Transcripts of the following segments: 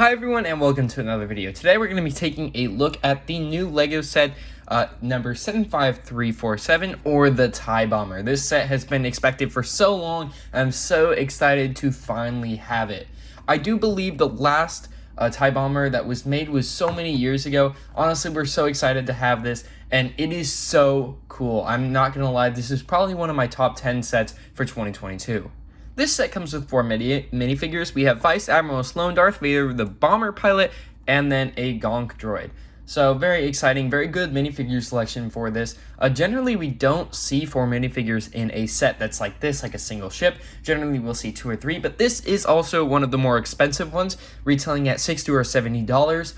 Hi everyone and welcome to another video. Today we're going to be taking a look at the new LEGO set number 75347 or the TIE Bomber. This set has been expected for so long and I'm so excited to finally have it. I do believe the last TIE Bomber that was made was so many years ago. Honestly, we're so excited to have this and it is so cool. I'm not going to lie, this is probably one of my top 10 sets for 2022. This set comes with 4 minifigures. We have Vice Admiral Slone, Darth Vader, the bomber pilot, and then a Gonk droid. So very exciting, very good minifigure selection for this. Generally, we don't see 4 minifigures in a set that's like this, like a single ship. Generally, we'll see 2 or 3, but this is also one of the more expensive ones, retailing at $60 or $70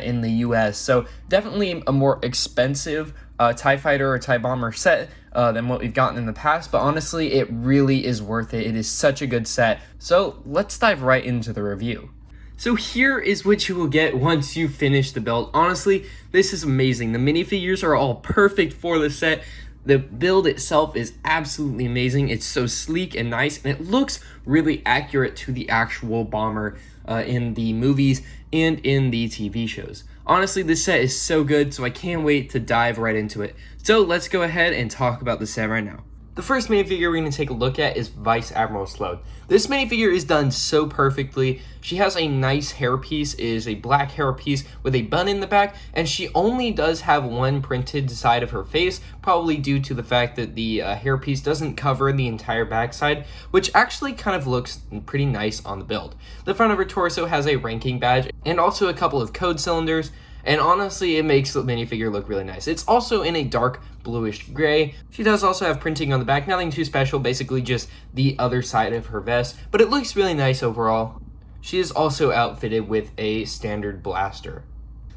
in the US. So definitely a more expensive TIE Fighter or TIE Bomber set than what we've gotten in the past, but honestly, it really is worth it. It is such a good set. So let's dive right into the review. So here is what you will get once you finish the build. Honestly, this is amazing. The minifigures are all perfect for the set. The build itself is absolutely amazing. It's so sleek and nice, and it looks really accurate to the actual bomber in the movies and in the TV shows. Honestly, this set is so good, so I can't wait to dive right into it. So let's go ahead and talk about the set right now. The first minifigure we're going to take a look at is Vice Admiral Slone. This minifigure is done so perfectly. She has a nice hairpiece, it is a black hairpiece with a bun in the back, and she only does have one printed side of her face, probably due to the fact that the hairpiece doesn't cover the entire backside, which actually kind of looks pretty nice on the build. The front of her torso has a ranking badge and also a couple of code cylinders. And honestly, it makes the minifigure look really nice. It's also in a dark bluish gray. She does also have printing on the back, nothing too special, basically just the other side of her vest, but it looks really nice overall. She is also outfitted with a standard blaster.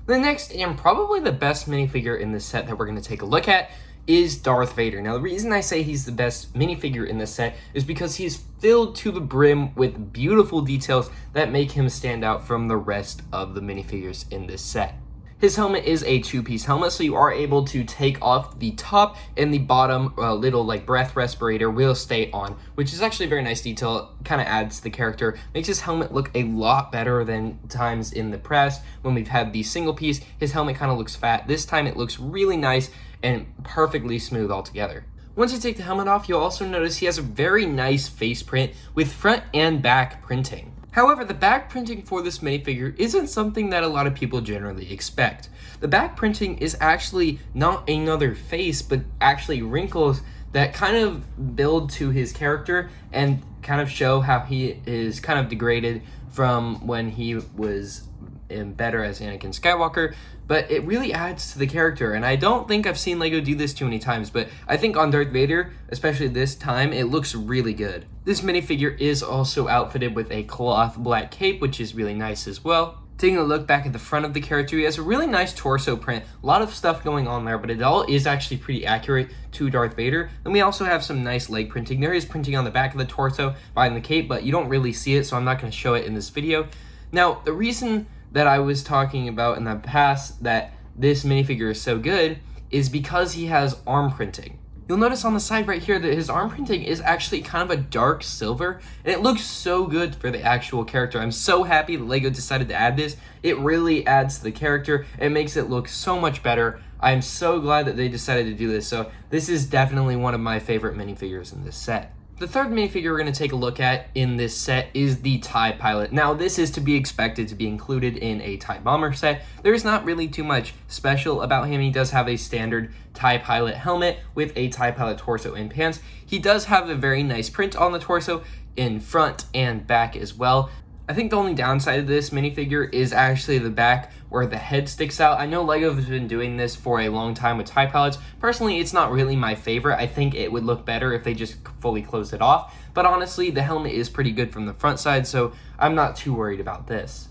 The next, and probably the best minifigure in this set that we're going to take a look at, is Darth Vader. Now, the reason I say he's the best minifigure in this set is because he's filled to the brim with beautiful details that make him stand out from the rest of the minifigures in this set. His helmet is a 2-piece helmet, so you are able to take off the top and the bottom little like breath respirator will stay on, which is actually a very nice detail. Kind of adds to the character, makes his helmet look a lot better than times in the past when we've had the single piece. His helmet kind of looks fat. This time it looks really nice and perfectly smooth altogether. Once you take the helmet off, you'll also notice he has a very nice face print with front and back printing. However, the back printing for this minifigure isn't something that a lot of people generally expect. The back printing is actually not another face, but actually wrinkles that kind of build to his character and kind of show how he is kind of degraded from when he was better as Anakin Skywalker, but it really adds to the character, and I don't think I've seen LEGO do this too many times, but I think on Darth Vader, especially this time, it looks really good. This minifigure is also outfitted with a cloth black cape, which is really nice as well. Taking a look back at the front of the character, he has a really nice torso print, a lot of stuff going on there, but it all is actually pretty accurate to Darth Vader. Then we also have some nice leg printing. There is printing on the back of the torso behind the cape, but you don't really see it, so I'm not going to show it in this video. Now, the reason that I was talking about in the past that this minifigure is so good is because he has arm printing. You'll notice on the side right here that his arm printing is actually kind of a dark silver, and it looks so good for the actual character. I'm so happy that LEGO decided to add this. It really adds to the character. It makes it look so much better. I'm so glad that they decided to do this. So this is definitely one of my favorite minifigures in this set. The third minifigure we're going to take a look at in this set is the TIE Pilot. Now, this is to be expected to be included in a TIE Bomber set. There's not really too much special about him. He does have a standard TIE Pilot helmet with a TIE Pilot torso and pants. He does have a very nice print on the torso in front and back as well. I think the only downside of this minifigure is actually the back where the head sticks out. I know LEGO has been doing this for a long time with TIE Pilots. Personally, it's not really my favorite. I think it would look better if they just fully closed it off. But honestly, the helmet is pretty good from the front side, so I'm not too worried about this.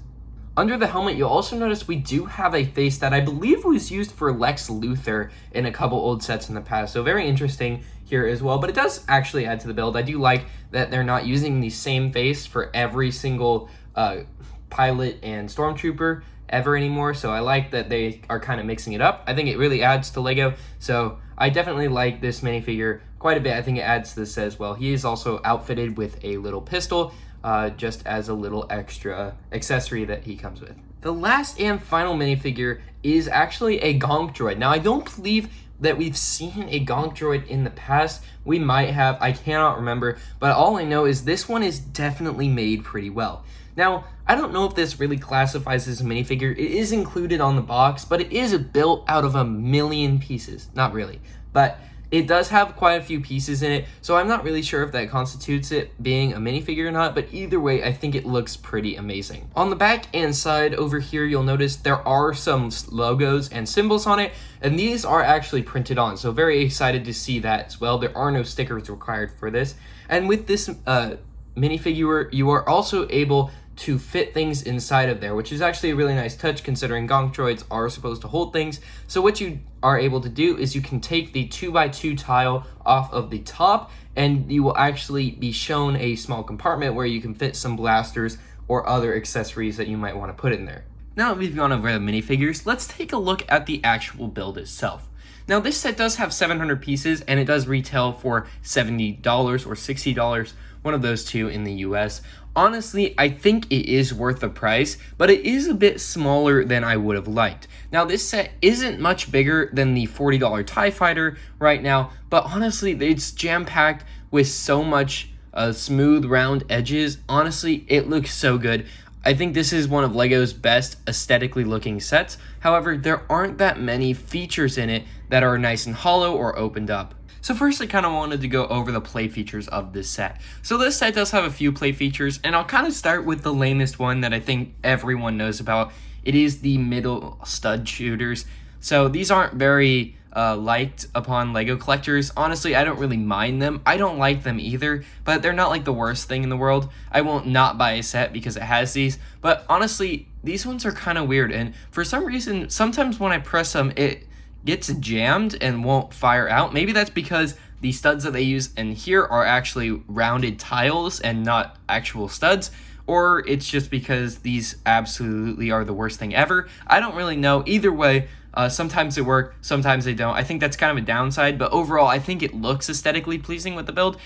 Under the helmet, you'll also notice we do have a face that I believe was used for Lex Luthor in a couple old sets in the past. So very interesting here as well, but it does actually add to the build. I do like that they're not using the same face for every single pilot and stormtrooper ever anymore. So I like that they are kind of mixing it up. I think it really adds to LEGO. So I definitely like this minifigure quite a bit. I think it adds to this as well. He is also outfitted with a little pistol, just as a little extra accessory that he comes with. The last and final minifigure is actually a gonk droid. Now, I don't believe that we've seen a gonk droid in the past. We might have, I cannot remember, but all I know is this one is definitely made pretty well. Now, I don't know if this really classifies as a minifigure. It is included on the box, but it is built out of 1,000,000 pieces. Not really, but it does have quite a few pieces in it, so I'm not really sure if that constitutes it being a minifigure or not, but either way, I think it looks pretty amazing. On the back and side over here, you'll notice there are some logos and symbols on it, and these are actually printed on, so very excited to see that as well. There are no stickers required for this. And with this minifigure, you are also able to fit things inside of there, which is actually a really nice touch considering gonk droids are supposed to hold things. So what you are able to do is you can take the 2x2 tile off of the top, and you will actually be shown a small compartment where you can fit some blasters or other accessories that you might want to put in there. Now that we've gone over the minifigures, let's take a look at the actual build itself. Now, this set does have 700 pieces, and it does retail for $70 or $60, one of those two in the US. Honestly, I think it is worth the price, but it is a bit smaller than I would have liked. Now, this set isn't much bigger than the $40 TIE Fighter right now, but honestly, it's jam-packed with so much smooth, round edges. Honestly, it looks so good. I think this is one of LEGO's best aesthetically looking sets. However, there aren't that many features in it that are nice and hollow or opened up. So first, I kind of wanted to go over the play features of this set. So this set does have a few play features, and I'll kind of start with the lamest one that I think everyone knows about. It is the middle stud shooters. So these aren't very liked upon LEGO collectors. Honestly, I don't really mind them. I don't like them either, but they're not like the worst thing in the world. I won't not buy a set because it has these, but honestly, these ones are kind of weird, and for some reason, sometimes when I press them, it gets jammed and won't fire out. Maybe that's because the studs that they use in here are actually rounded tiles and not actual studs, or it's just because these absolutely are the worst thing ever. I don't really know. Either way, sometimes they work, sometimes they don't. I think that's kind of a downside, but overall, I think it looks aesthetically pleasing with the build.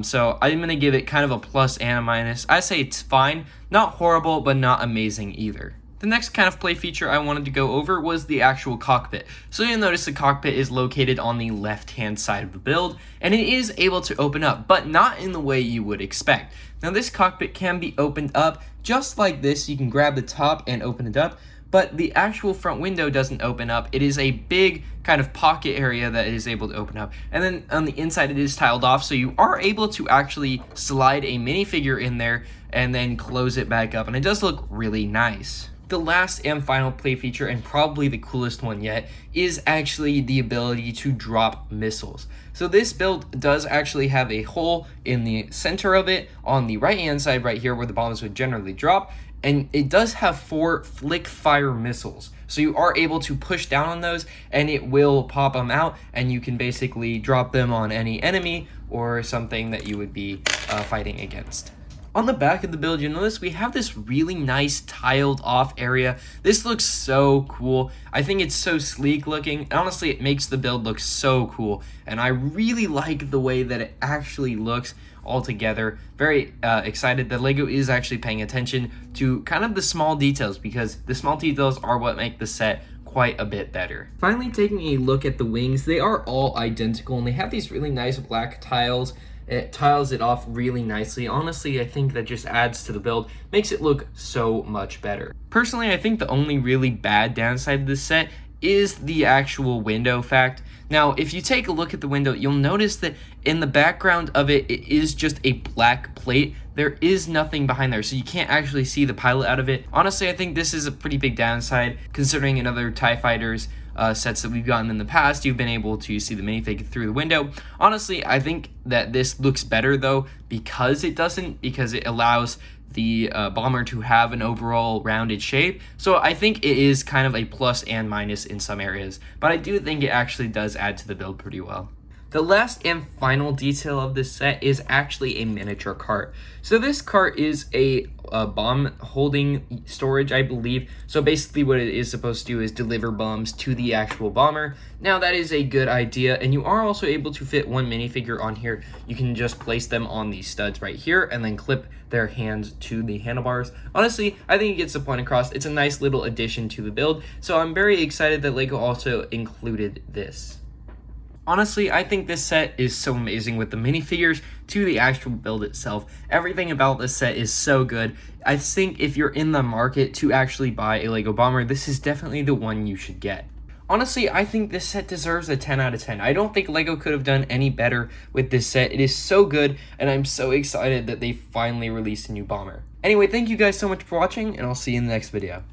So I'm going to give it kind of a plus and a minus. I say it's fine, not horrible, but not amazing either. The next kind of play feature I wanted to go over was the actual cockpit. So you'll notice the cockpit is located on the left-hand side of the build, and it is able to open up, but not in the way you would expect. Now this cockpit can be opened up just like this. You can grab the top and open it up, but the actual front window doesn't open up. It is a big kind of pocket area that is able to open up. And then on the inside, it is tiled off, so you are able to actually slide a minifigure in there and then close it back up, and it does look really nice. The last and final play feature, and probably the coolest one yet, is actually the ability to drop missiles. So this build does actually have a hole in the center of it on the right hand side right here where the bombs would generally drop, and it does have 4 flick fire missiles. So you are able to push down on those and it will pop them out, and you can basically drop them on any enemy or something that you would be fighting against. On the back of the build, you'll notice we have this really nice tiled off area. This looks so cool. I think it's so sleek looking. Honestly, it makes the build look so cool, and I really like the way that it actually looks all together. Very excited that LEGO is actually paying attention to kind of the small details, because the small details are what make the set quite a bit better. Finally, taking a look at the wings, they are all identical, and they have these really nice black tiles. It tiles it off really nicely. Honestly, I think that just adds to the build, makes it look so much better. Personally, I think the only really bad downside of this set is the actual window fact. Now, if you take a look at the window, you'll notice that in the background of it, it is just a black plate. There is nothing behind there, so you can't actually see the pilot out of it. Honestly, I think this is a pretty big downside, considering in other TIE Fighters sets that we've gotten in the past, you've been able to see the minifig through the window. Honestly, I think that this looks better though because it allows the bomber to have an overall rounded shape. So I think it is kind of a plus and minus in some areas, but I do think it actually does add to the build pretty well. The last and final detail of this set is actually a miniature cart. So this cart is a bomb holding storage, I believe. So basically what it is supposed to do is deliver bombs to the actual bomber. Now that is a good idea, and you are also able to fit one minifigure on here. You can just place them on these studs right here and then clip their hands to the handlebars. Honestly, I think it gets the point across. It's a nice little addition to the build, so I'm very excited that LEGO also included this. Honestly, I think this set is so amazing, with the minifigures to the actual build itself. Everything about this set is so good. I think if you're in the market to actually buy a LEGO Bomber, this is definitely the one you should get. Honestly, I think this set deserves a 10 out of 10. I don't think LEGO could have done any better with this set. It is so good, and I'm so excited that they finally released a new bomber. Anyway, thank you guys so much for watching, and I'll see you in the next video.